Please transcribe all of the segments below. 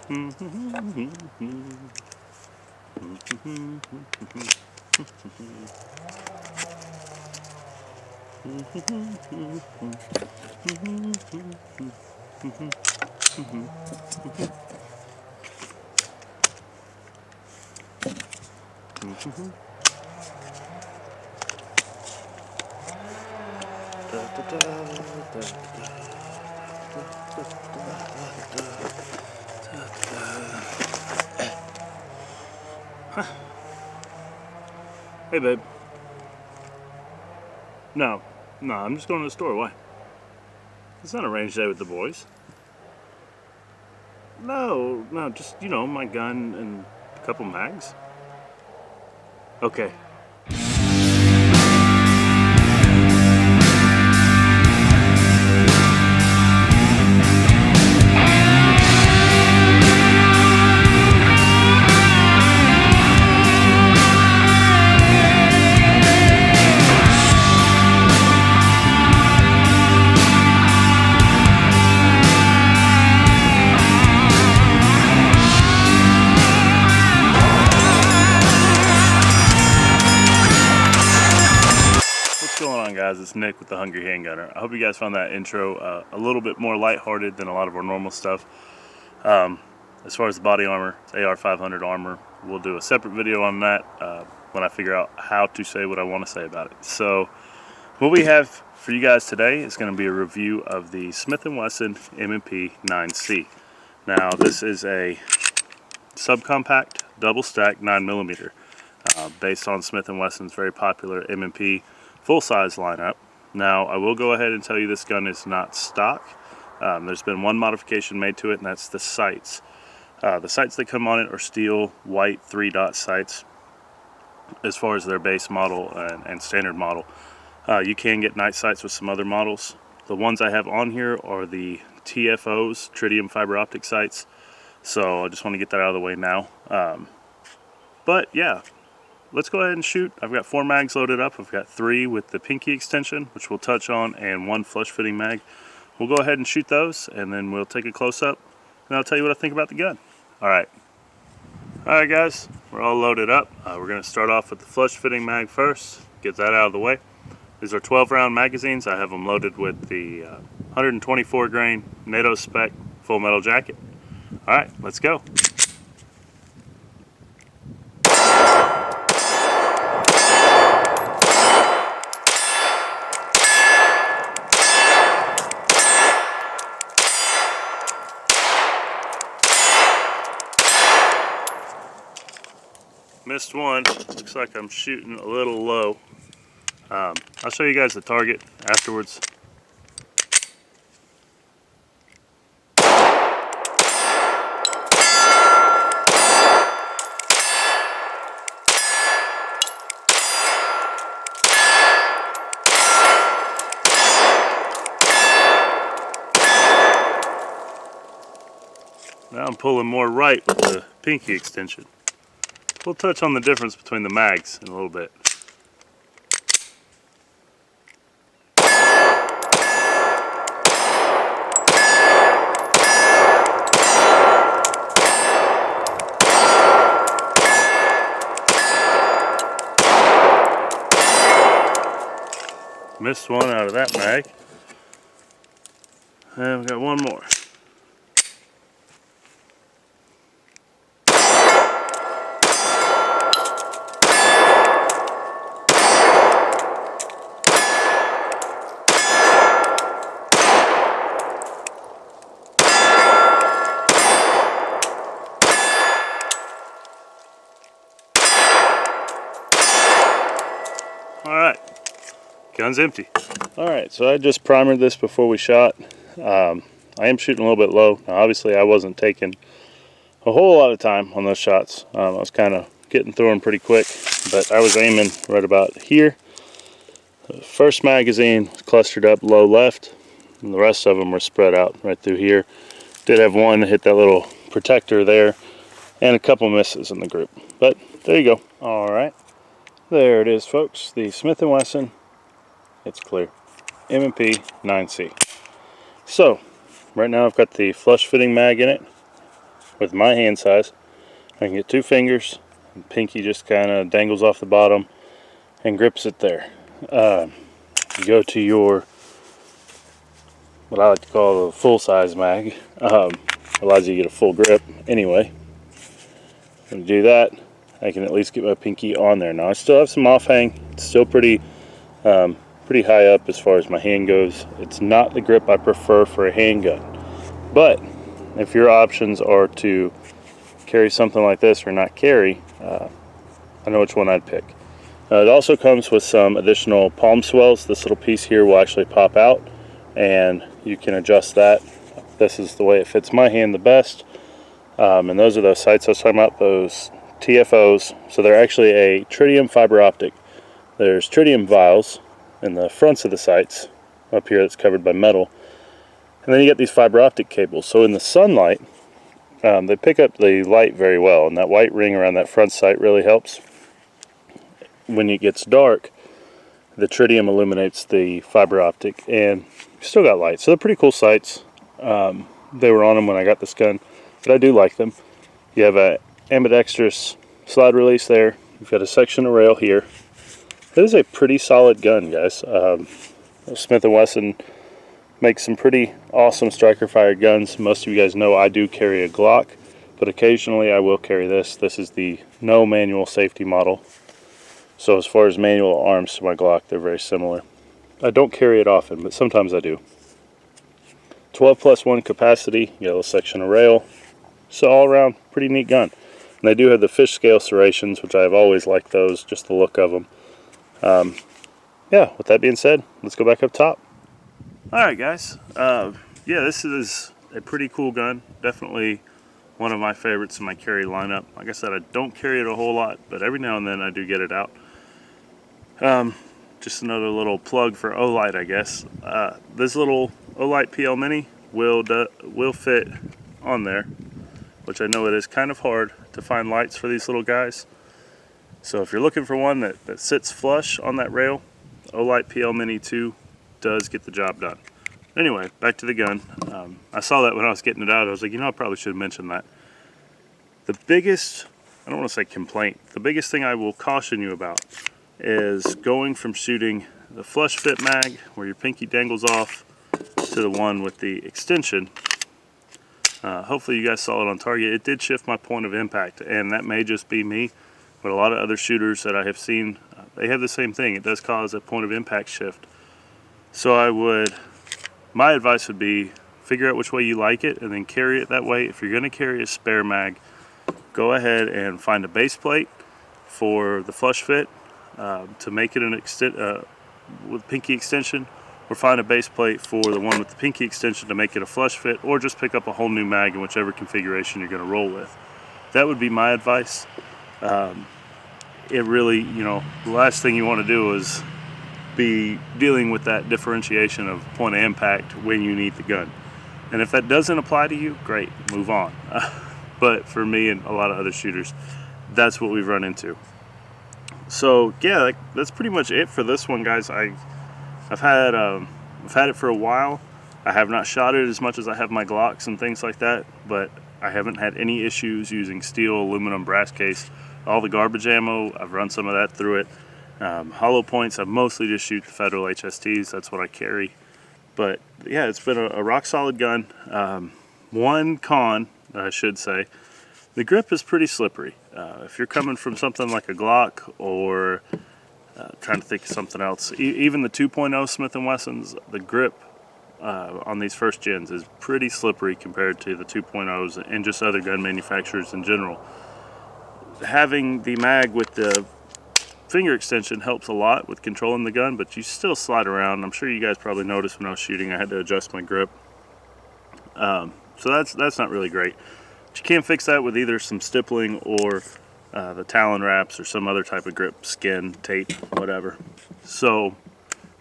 Hey, babe. No, I'm just going to the store. Why? It's not a range day with the boys. No, just, my gun and a couple mags. Okay. What's going on, guys? It's Nick with the Hungry Handgunner. I hope you guys found that intro a little bit more lighthearted than a lot of our normal stuff. As far as the body armor, it's AR-500 armor. We'll do a separate video on that when I figure out how to say what I want to say about it. So what we have for you guys today is going to be a review of the Smith & Wesson M&P 9C. Now, this is a subcompact double stack 9mm based on Smith & Wesson's very popular M&P full-size lineup. Now, I will go ahead and tell you this gun is not stock. There's been one modification made to it, and that's the sights. The sights that come on it are steel white 3-dot sights as far as their base model and standard model. You can get night sights with some other models. The ones I have on here are the TFOs, tritium fiber optic sights. So I just want to get that out of the way now. But yeah, let's go ahead and shoot. I've got 4 mags loaded up. I've got 3 with the pinky extension, which we'll touch on, and 1 flush fitting mag. We'll go ahead and shoot those, and then we'll take a close-up, and I'll tell you what I think about the gun. Alright, guys, we're all loaded up. We're going to start off with the flush fitting mag first, get that out of the way. These are 12-round magazines. I have them loaded with the 124 grain NATO spec full metal jacket. Alright, let's go. Missed one. Looks like I'm shooting a little low. I'll show you guys the target afterwards. Now I'm pulling more right with the pinky extension. We'll touch on the difference between the mags in a little bit. Missed one out of that mag. And we've got one more. Alright, gun's empty. Alright, so I just primered this before we shot. I am shooting a little bit low. Now, obviously I wasn't taking a whole lot of time on those shots. I was kind of getting through them pretty quick, but I was aiming right about here. The first magazine was clustered up low left, and the rest of them were spread out right through here. Did have one that hit that little protector there, and a couple misses in the group. But there you go. Alright. There it is, folks, the Smith & Wesson, it's clear, M&P 9C. So, right now I've got the flush fitting mag in it. with my hand size. I can get 2 fingers, and pinky just kind of dangles off the bottom and grips it there. You go to your, what I like to call a full-size mag, allows you to get a full grip. Anyway, when you do that, I can at least get my pinky on there. Now I still have some offhang. It's still pretty high up as far as my hand goes. It's not the grip I prefer for a handgun, but if your options are to carry something like this or not carry, I know which one I'd pick. It also comes with some additional palm swells. This little piece here will actually pop out, and you can adjust that. This is the way it fits my hand the best. And those are those sights I was talking about, those TFOs. So they're actually a tritium fiber optic. There's tritium vials in the fronts of the sights up here that's covered by metal. And then you get these fiber optic cables. So in the sunlight, they pick up the light very well, and that white ring around that front sight really helps. When it gets dark, the tritium illuminates the fiber optic, and you still got light. So they're pretty cool sights. They were on them when I got this gun, but I do like them. You have a ambidextrous slide release there. You've got a section of rail here. It is a pretty solid gun, guys. Smith & Wesson makes some pretty awesome striker fired guns. Most of you guys know I do carry a Glock, but occasionally I will carry this. This is the no manual safety model. So as far as manual arms to my Glock, they're very similar. I don't carry it often, but sometimes I do. 12+1 capacity, you got a little section of rail. So all around, pretty neat gun. And they do have the fish scale serrations, which I've always liked those, just the look of them. Yeah, with that being said, let's go back up top. Alright guys, yeah, this is a pretty cool gun. Definitely one of my favorites in my carry lineup. Like I said, I don't carry it a whole lot, but every now and then I do get it out. Just another little plug for Olight, I guess. This little Olight PL Mini will fit on there, which I know it is kind of hard to find lights for these little guys. So if you're looking for one that sits flush on that rail, Olight PL Mini 2 does get the job done. Anyway, back to the gun. I saw that when I was getting it out. I was like, you know, I probably should have mentioned that. The biggest, I don't want to say complaint, the biggest thing I will caution you about is going from shooting the flush fit mag, where your pinky dangles off, to the one with the extension. Hopefully you guys saw it on target. It did shift my point of impact, and that may just be me, but a lot of other shooters that I have seen, they have the same thing. It does cause a point of impact shift. So my advice would be, figure out which way you like it and then carry it that way. If you're going to carry a spare mag, go ahead and find a base plate for the flush fit to make it an with pinky extension, or find a base plate for the one with the pinky extension to make it a flush fit, or just pick up a whole new mag in whichever configuration you're going to roll with. That would be my advice. It really, you know, the last thing you want to do is be dealing with that differentiation of point of impact when you need the gun. And if that doesn't apply to you, great, move on. But for me and a lot of other shooters, that's what we've run into. So yeah, that's pretty much it for this one, guys. I've had it for a while. I have not shot it as much as I have my Glocks and things like that, but I haven't had any issues using steel, aluminum, brass case. All the garbage ammo, I've run some of that through it. Hollow points, I mostly just shoot the Federal HSTs. That's what I carry. But yeah, it's been a rock solid gun. One con, I should say, the grip is pretty slippery. If you're coming from something like a Glock, or trying to think of something else, even the 2.0 Smith & Wessons, the grip on these first gens is pretty slippery compared to the 2.0s and just other gun manufacturers in general. Having the mag with the finger extension helps a lot with controlling the gun, but you still slide around. I'm sure you guys probably noticed when I was shooting I had to adjust my grip. So that's not really great. But you can fix that with either some stippling or the Talon wraps or some other type of grip, skin, tape, whatever. So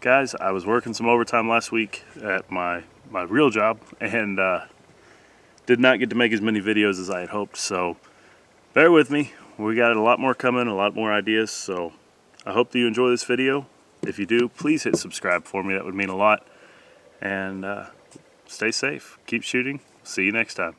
guys, I was working some overtime last week at my real job, and did not get to make as many videos as I had hoped, so bear with me. We got a lot more coming, a lot more ideas, so I hope that you enjoy this video. If you do, please hit subscribe for me. That would mean a lot. And stay safe. Keep shooting. See you next time.